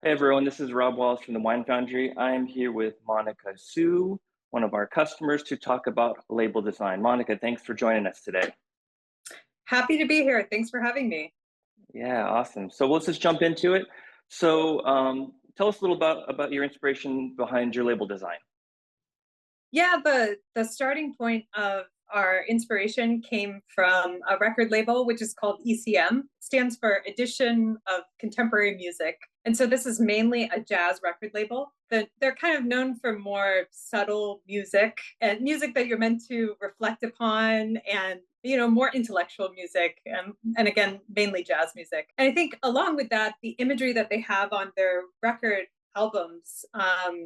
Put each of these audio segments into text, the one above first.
Hey everyone, this is Rob Wallace from the Wine Foundry. I am here with Monica Sue, one of our customers, to talk about label design. Monica, thanks for joining us today. Happy to be here. Thanks for having me. Yeah, awesome. So let's just jump into it. Tell us a little about your inspiration behind your label design. Yeah, the starting point of our inspiration came from a record label which is called ECM, stands for Edition of Contemporary Music. And so this is mainly a jazz record label. They're kind of known for more subtle music and music that you're meant to reflect upon and more intellectual music and again mainly jazz music. And I think along with that, the imagery that they have on their record albums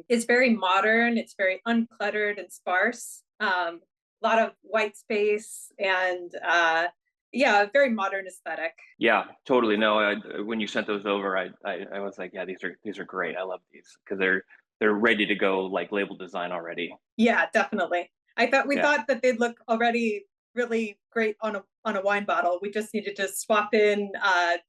is very modern. It's very uncluttered and sparse. A lot of white space and yeah, a very modern aesthetic. Yeah, totally. No, when you sent those over, I was like, yeah, these are great. I love these because they're ready to go like label design already. Yeah, definitely. We Yeah. thought that they'd look already really great on a wine bottle. We just needed to swap in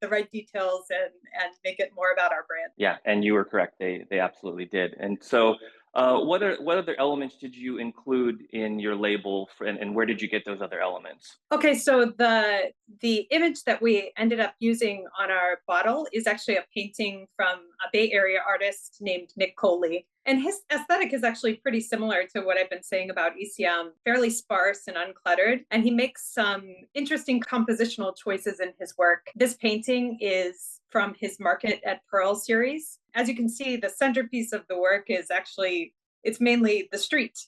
the right details and make it more about our brand. Yeah, and you were correct. They absolutely did. And so, what other elements did you include in your label, and where did you get those other elements? Okay, so the image that we ended up using on our bottle is actually a painting from a Bay Area artist named Nick Coley. And his aesthetic is actually pretty similar to what I've been saying about ECM, fairly sparse and uncluttered. And he makes some interesting compositional choices in his work. This painting is from his Market at Pearl series. As you can see, the centerpiece of the work is actually, it's mainly the street,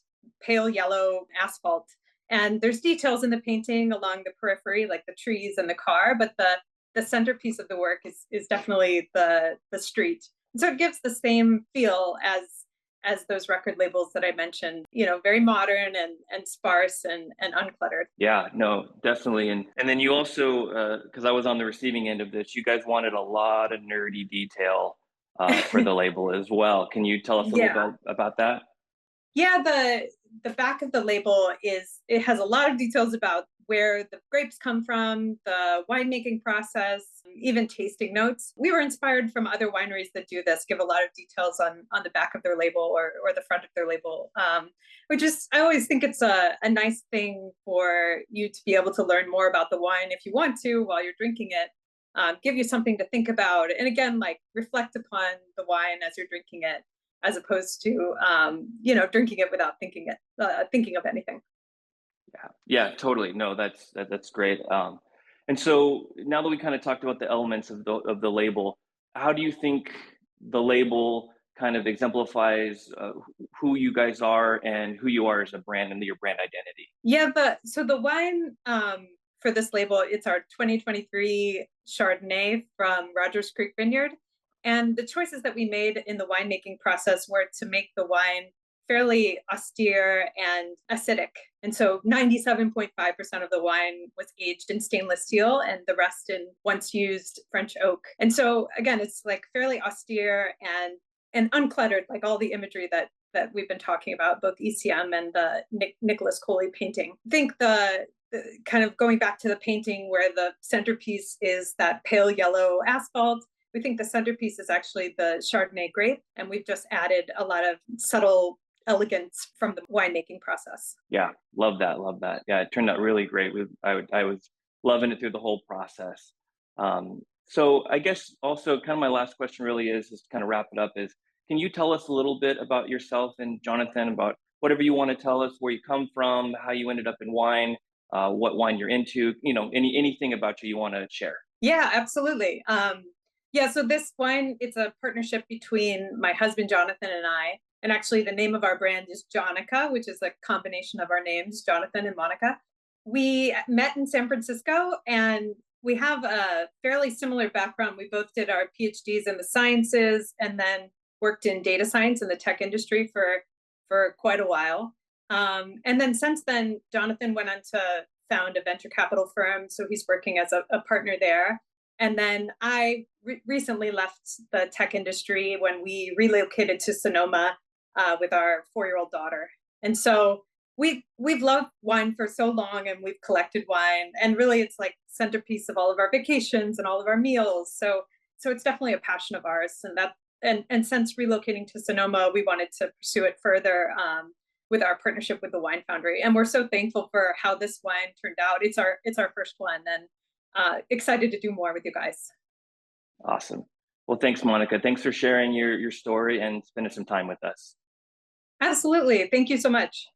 pale yellow asphalt. And there's details in the painting along the periphery, like the trees and the car, but the centerpiece of the work is definitely the street. And so it gives the same feel as those record labels that I mentioned, very modern and sparse and uncluttered. Yeah, no, definitely. And then you also, because I was on the receiving end of this, you guys wanted a lot of nerdy detail for the label as well. Can you tell us a little Yeah. bit about that? Yeah, the back of the label it has a lot of details about where the grapes come from, the winemaking process, even tasting notes. We were inspired from other wineries that do this, give a lot of details on the back of their label or the front of their label, which is, I always think it's a nice thing for you to be able to learn more about the wine if you want to while you're drinking it. Give you something to think about. And again, like reflect upon the wine as you're drinking it as opposed to drinking it without thinking of anything. Yeah, yeah, totally. No, that's great. And so now that we kind of talked about the elements of the label, how do you think the label kind of exemplifies who you guys are and who you are as a brand and your brand identity? Yeah, so the wine for this label, it's our 2023 Chardonnay from Rogers Creek Vineyard. And the choices that we made in the winemaking process were to make the wine fairly austere and acidic. And so 97.5% of the wine was aged in stainless steel and the rest in once used French oak. And so again, it's like fairly austere and uncluttered, like all the imagery that we've been talking about, both ECM and the Nicholas Coley painting. I think the kind of going back to the painting where the centerpiece is that pale yellow asphalt, we think the centerpiece is actually the Chardonnay grape, and we've just added a lot of subtle elegance from the winemaking process. Yeah, love that, love that. Yeah, it turned out really great. I was loving it through the whole process. So I guess also kind of my last question really is to kind of wrap it up is, can you tell us a little bit about yourself and Jonathan, about whatever you want to tell us, where you come from, how you ended up in wine, what wine you're into, anything about you want to share? Yeah, absolutely. Yeah, so this wine, it's a partnership between my husband Jonathan and I. And actually, the name of our brand is Jonica, which is a combination of our names, Jonathan and Monica. We met in San Francisco and we have a fairly similar background. We both did our PhDs in the sciences and then worked in data science in the tech industry for quite a while. And then since then, Jonathan went on to found a venture capital firm. So he's working as a partner there. And then I recently left the tech industry when we relocated to Sonoma with our 4-year-old daughter. And so we've loved wine for so long, and we've collected wine, and really it's like centerpiece of all of our vacations and all of our meals. So it's definitely a passion of ours, and and since relocating to Sonoma, we wanted to pursue it further with our partnership with the Wine Foundry. And we're so thankful for how this wine turned out. It's our first one, and excited to do more with you guys. Awesome. Well, thanks, Monica. Thanks for sharing your story and spending some time with us. Absolutely. Thank you so much.